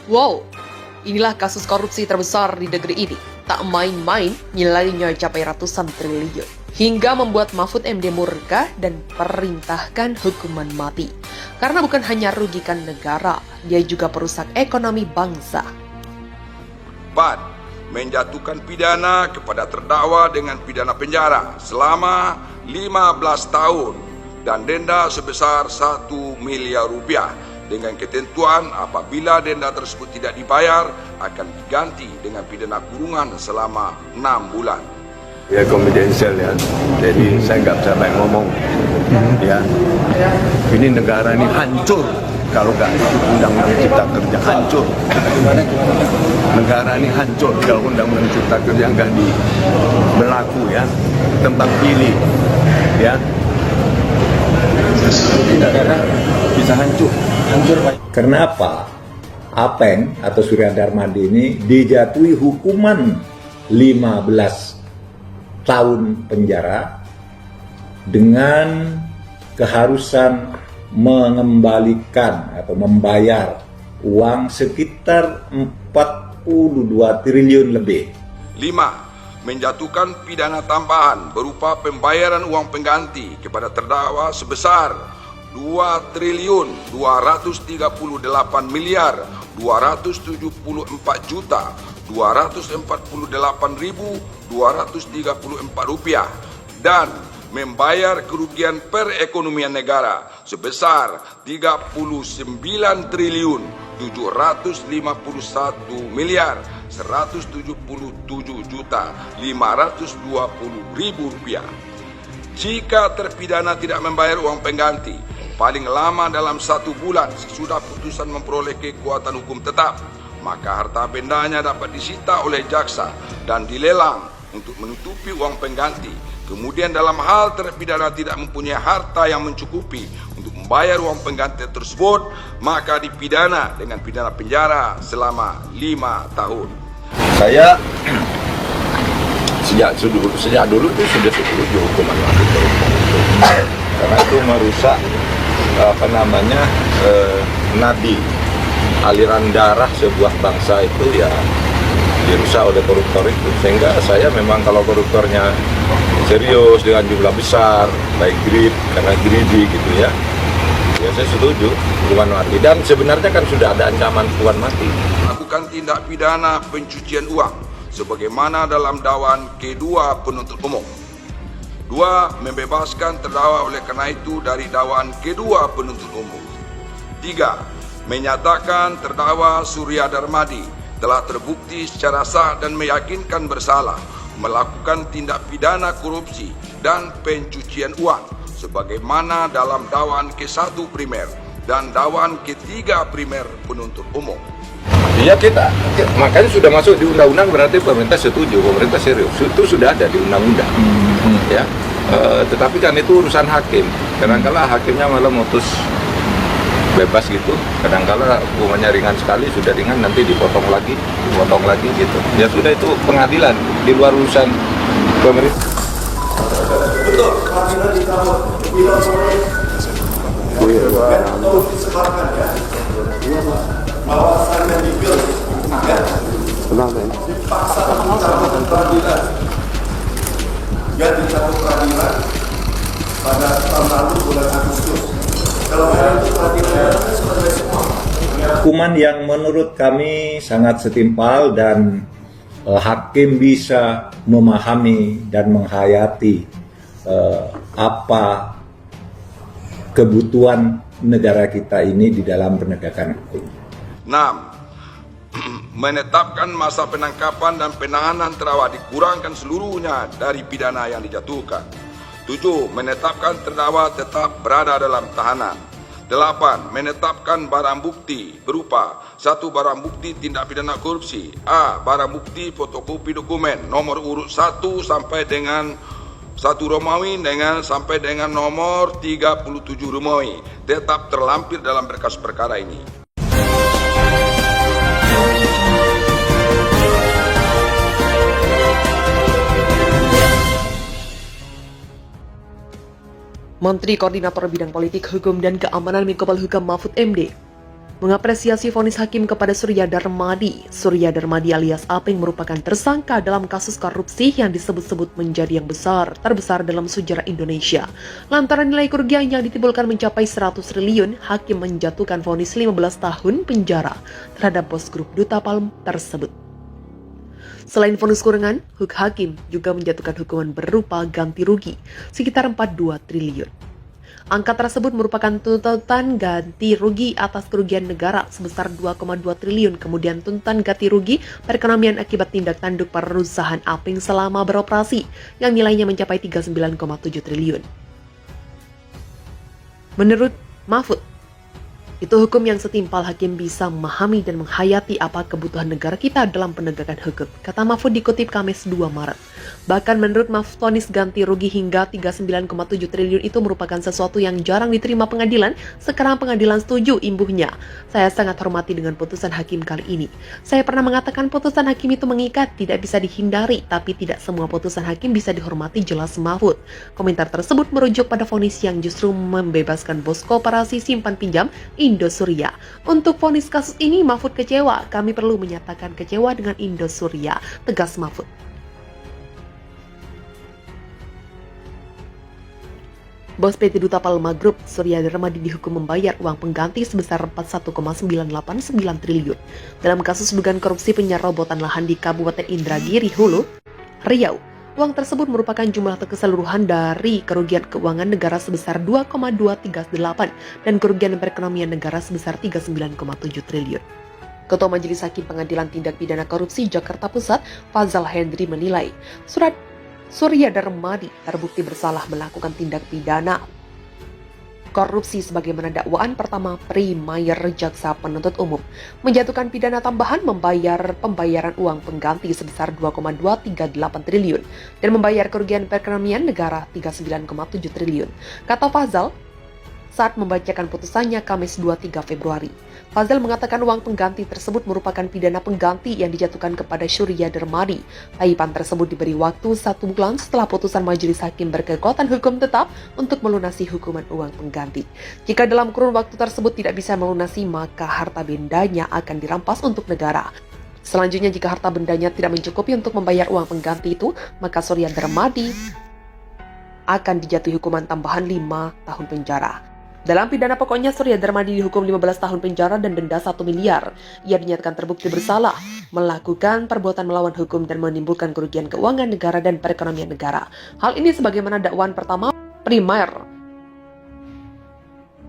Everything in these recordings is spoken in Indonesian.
Wow, inilah kasus korupsi terbesar di negeri ini. Tak main-main, nilainya capai ratusan triliun. Hingga membuat Mahfud MD murka dan perintahkan hukuman mati. Karena bukan hanya rugikan negara, dia juga perusak ekonomi bangsa. 4. Menjatuhkan pidana kepada terdakwa dengan pidana penjara selama 15 tahun dan denda sebesar 1 miliar rupiah dengan ketentuan apabila denda tersebut tidak dibayar akan diganti dengan pidana kurungan selama 6 bulan. Ya konfidensial ya, jadi saya nggak bisa banyak ngomong. Ya, ini negara ini hancur kalau nggak undang-undang cipta kerja hancur. Negara ini hancur kalau undang-undang cipta kerja nggak berlaku ya, tentang pilih ya. Negara bisa hancur Pak. Karena apa? Apeng atau Surya Darmadi ini dijatuhi hukuman 15 tahun penjara dengan keharusan mengembalikan atau membayar uang sekitar 42 triliun lebih. 5. Menjatuhkan pidana tambahan berupa pembayaran uang pengganti kepada terdakwa sebesar 2 triliun 238 miliar 274 juta 248.234 rupiah dan membayar kerugian perekonomian negara sebesar 39 triliun 751 miliar 177 juta 520.000 rupiah. Jika terpidana tidak membayar uang pengganti paling lama dalam 1 bulan sesudah putusan memperoleh kekuatan hukum tetap, maka harta bendanya dapat disita oleh jaksa dan dilelang untuk menutupi uang pengganti. Kemudian dalam hal terpidana tidak mempunyai harta yang mencukupi untuk membayar uang pengganti tersebut, maka dipidana dengan pidana penjara selama 5 tahun. Saya sejak dulu itu sudah setuju hukuman mati karena itu merusak nadi aliran darah sebuah bangsa itu ya dirusak oleh koruptor itu, sehingga saya memang kalau koruptornya serius dengan jumlah besar baik karena greedy gitu ya saya setuju hukuman mati, dan sebenarnya kan sudah ada ancaman hukuman mati. Melakukan tindak pidana pencucian uang sebagaimana dalam dakwaan K2 penuntut umum. 2. Membebaskan terdakwa oleh karena itu dari dakwaan K2 penuntut umum. 3. Menyatakan terdakwa Surya Darmadi telah terbukti secara sah dan meyakinkan bersalah melakukan tindak pidana korupsi dan pencucian uang sebagaimana dalam dakwaan K1 primer dan dakwaan K3 primer penuntut umum. Iya, kita makanya sudah masuk di undang-undang, berarti pemerintah setuju, pemerintah serius, itu sudah ada di undang-undang. Ya, tetapi kan itu urusan hakim. Kadang-kala hakimnya malah mutus bebas gitu, kadang-kala hukumannya ringan sekali, sudah ringan nanti dipotong lagi gitu. Ya sudah, itu pengadilan di luar urusan pemerintah. Betul, apabila ditahu tidak boleh atau disebarkan ya, bahwasannya dipil ya, dipaksa dicabut peradilan, ya dicabut peradilan pada tahun lalu bulan Agustus. Kalau itu peradilan selesai semua. Hukuman yang menurut kami sangat setimpal dan hakim bisa memahami dan menghayati apa kebutuhan negara kita ini di dalam penegakan hukum. 6. Menetapkan masa penangkapan dan penahanan terdakwa dikurangkan seluruhnya dari pidana yang dijatuhkan. 7. Menetapkan terdakwa tetap berada dalam tahanan. 8. Menetapkan barang bukti berupa 1. Barang bukti tindak pidana korupsi. A. Barang bukti fotokopi dokumen nomor urut 1 sampai dengan 1 Romawi sampai dengan nomor 37 Romawi tetap terlampir dalam berkas perkara ini. Menteri Koordinator Bidang Politik, Hukum, dan Keamanan Menko Polhukam Mahfud MD mengapresiasi vonis hakim kepada Surya Darmadi. Surya Darmadi alias Apeng merupakan tersangka dalam kasus korupsi yang disebut-sebut menjadi yang terbesar dalam sejarah Indonesia. Lantaran nilai kerugian yang ditimbulkan mencapai 100 triliun, hakim menjatuhkan vonis 15 tahun penjara terhadap bos grup Duta Palm tersebut. Selain vonis kurungan, hakim juga menjatuhkan hukuman berupa ganti rugi sekitar 42 triliun. Angka tersebut merupakan tuntutan ganti rugi atas kerugian negara sebesar 2,2 triliun, kemudian tuntutan ganti rugi perekonomian akibat tindak tanduk perusahaan Apeng selama beroperasi yang nilainya mencapai 39,7 triliun. Menurut Mahfud, itu hukum yang setimpal hakim bisa memahami dan menghayati apa kebutuhan negara kita dalam penegakan hukum, kata Mahfud dikutip Kamis 2 Maret. Bahkan menurut Mahfud, vonis ganti rugi hingga 39,7 triliun itu merupakan sesuatu yang jarang diterima pengadilan. Sekarang pengadilan setuju, imbuhnya. Saya sangat hormati dengan putusan hakim kali ini. Saya pernah mengatakan putusan hakim itu mengikat, tidak bisa dihindari, tapi tidak semua putusan hakim bisa dihormati, jelas Mahfud. Komentar tersebut merujuk pada vonis yang justru membebaskan bos koperasi simpan pinjam Indosuria. Untuk vonis kasus ini, Mahfud kecewa. Kami perlu menyatakan kecewa dengan Indosuria, tegas Mahfud. Bos PT Duta Palma Group, Surya Darmadi dihukum membayar uang pengganti sebesar 41,989 triliun dalam kasus dugaan korupsi penyerobotan lahan di Kabupaten Indragiri, Hulu, Riau. Uang tersebut merupakan jumlah keseluruhan dari kerugian keuangan negara sebesar 2,238 dan kerugian perekonomian negara sebesar 39,7 triliun. Ketua Majelis Hakim Pengadilan Tindak Pidana Korupsi Jakarta Pusat, Fazal Hendri menilai Surya Darmadi terbukti bersalah melakukan tindak pidana korupsi sebagaimana dakwaan pertama primayer jaksa penuntut umum, menjatuhkan pidana tambahan pembayaran uang pengganti sebesar 2,238 triliun dan membayar kerugian perekonomian negara 39,7 triliun, kata Fazal saat membacakan putusannya Kamis 23 Februari. Fazal mengatakan uang pengganti tersebut merupakan pidana pengganti yang dijatuhkan kepada Surya Darmadi. Taipan tersebut diberi waktu 1 bulan setelah putusan majelis hakim berkekuatan hukum tetap untuk melunasi hukuman uang pengganti. Jika dalam kurun waktu tersebut tidak bisa melunasi, maka harta bendanya akan dirampas untuk negara. Selanjutnya, jika harta bendanya tidak mencukupi untuk membayar uang pengganti itu, maka Surya Darmadi akan dijatuhi hukuman tambahan 5 tahun penjara. Dalam pidana pokoknya, Surya Darmadi dihukum 15 tahun penjara dan denda 1 miliar. Ia dinyatakan terbukti bersalah melakukan perbuatan melawan hukum dan menimbulkan kerugian keuangan negara dan perekonomian negara. Hal ini sebagaimana dakwaan pertama primer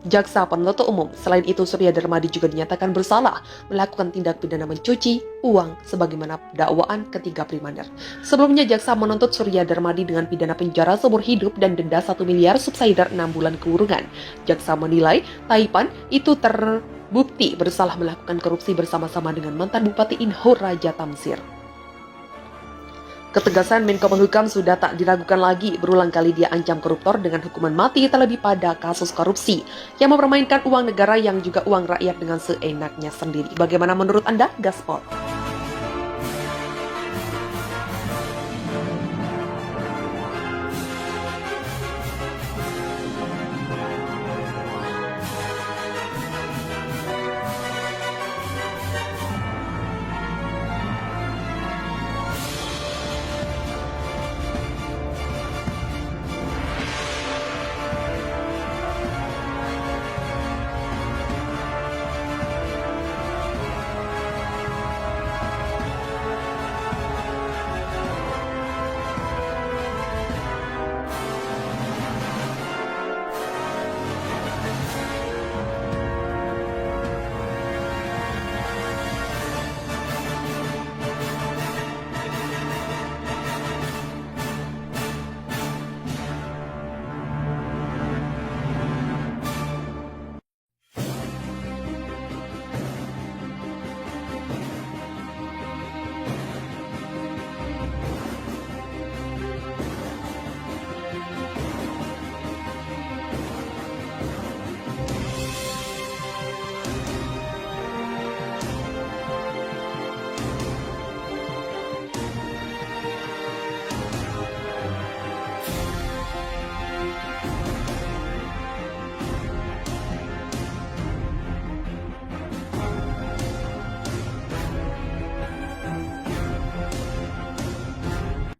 jaksa penuntut umum. Selain itu, Surya Darmadi juga dinyatakan bersalah melakukan tindak pidana mencuci uang sebagaimana dakwaan ketiga primer. Sebelumnya, jaksa menuntut Surya Darmadi dengan pidana penjara seumur hidup dan denda 1 miliar subsidiar 6 bulan kurungan. Jaksa menilai Taipan itu terbukti bersalah melakukan korupsi bersama-sama dengan mantan Bupati Inho Raja Tamsir. Ketegasan Menko Polhukam sudah tak diragukan lagi. Berulang kali dia ancam koruptor dengan hukuman mati terlebih pada kasus korupsi yang mempermainkan uang negara yang juga uang rakyat dengan seenaknya sendiri. Bagaimana menurut Anda, Gaspol?